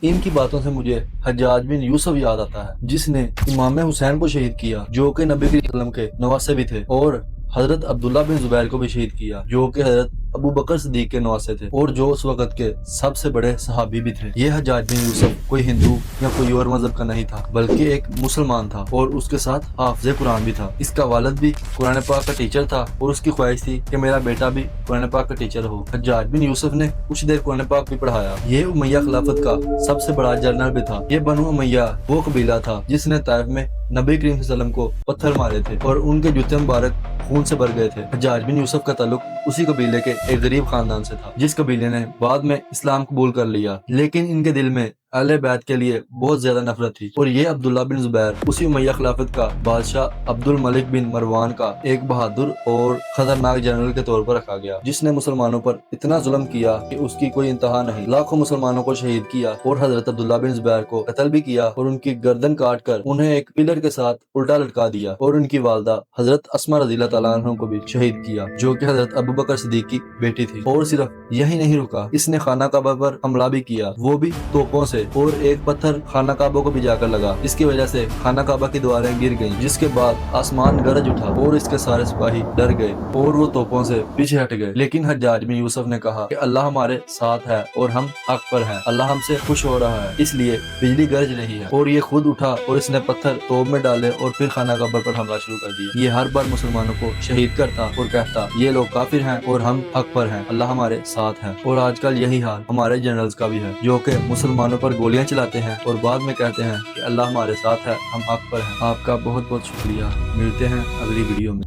ان کی باتوں سے مجھے حجاج بن یوسف یاد آتا ہے، جس نے امام حسین کو شہید کیا جو کہ نبی کریم صلی اللہ علیہ وسلم کے نواسے بھی تھے، اور حضرت عبداللہ بن زبیر کو بھی شہید کیا جو کہ حضرت ابو بکر صدیق کے نواسے تھے اور جو اس وقت کے سب سے بڑے صحابی بھی تھے۔ یہ حجاج بن یوسف کوئی ہندو یا کوئی اور مذہب کا نہیں تھا، بلکہ ایک مسلمان تھا اور اس کے ساتھ حافظ قرآن بھی تھا۔ اس کا والد بھی قرآن پاک کا ٹیچر تھا اور اس کی خواہش تھی کہ میرا بیٹا بھی قرآن پاک کا ٹیچر ہو۔ حجاج بن یوسف نے کچھ دیر قرآن پاک بھی پڑھایا۔ یہ امیہ خلافت کا سب سے بڑا جنرل بھی تھا۔ یہ بنو امیہ وہ قبیلہ تھا جس نے طائف میں نبی کریم صلی اللہ علیہ وسلم کو پتھر مارے تھے اور ان کے جوتے مبارک خون سے بھر گئے تھے۔ حجاج بن یوسف کا تعلق اسی قبیلے کے ایک غریب خاندان سے تھا، جس قبیلے نے بعد میں اسلام قبول کر لیا، لیکن ان کے دل میں اہل بیت کے لیے بہت زیادہ نفرت تھی۔ اور یہ عبداللہ بن زبیر اسی امیہ خلافت کا بادشاہ عبد الملک بن مروان کا ایک بہادر اور خطرناک جنرل کے طور پر رکھا گیا، جس نے مسلمانوں پر اتنا ظلم کیا کہ اس کی کوئی انتہا نہیں۔ لاکھوں مسلمانوں کو شہید کیا اور حضرت عبداللہ بن زبیر کو قتل بھی کیا اور ان کی گردن کاٹ کر انہیں ایک پلر کے ساتھ الٹا لٹکا دیا، اور ان کی والدہ حضرت اسما رضی اللہ تعالیٰ عنہ کو بھی شہید کیا جو کہ حضرت ابو بکر صدیق کی بیٹی تھی۔ اور صرف یہی نہیں رکا، اس نے خانہ کعبہ پر حملہ بھی کیا، وہ بھی توپوں سے، اور ایک پتھر خانہ کعبہ کو بھی جا کر لگا، جس کی وجہ سے خانہ کعبہ کی دیواریں گر گئیں، جس کے بعد آسمان گرج اٹھا اور اس کے سارے سپاہی ڈر گئے اور وہ توپوں سے پیچھے ہٹ گئے۔ لیکن حجاج بن یوسف نے کہا کہ اللہ ہمارے ساتھ ہے اور ہم حق پر ہیں، اللہ ہم سے خوش ہو رہا ہے، اس لیے بجلی گرج رہی ہے۔ اور یہ خود اٹھا اور اس نے پتھر توپ میں ڈالے اور پھر خانہ کعبہ پر حملہ شروع کر دیا۔ یہ ہر بار مسلمانوں کو شہید کرتا اور کہتا یہ لوگ کافر ہیں اور ہم حق پر ہیں، اللہ ہمارے ساتھ ہے۔ اور آج کل یہی حال ہمارے جنرلز کا بھی ہے، جو کہ مسلمانوں پر گولیاں چلاتے ہیں اور بعد میں کہتے ہیں کہ اللہ ہمارے ساتھ ہے، ہم حق پر ہیں۔ آپ کا بہت بہت شکریہ، ملتے ہیں اگلی ویڈیو میں۔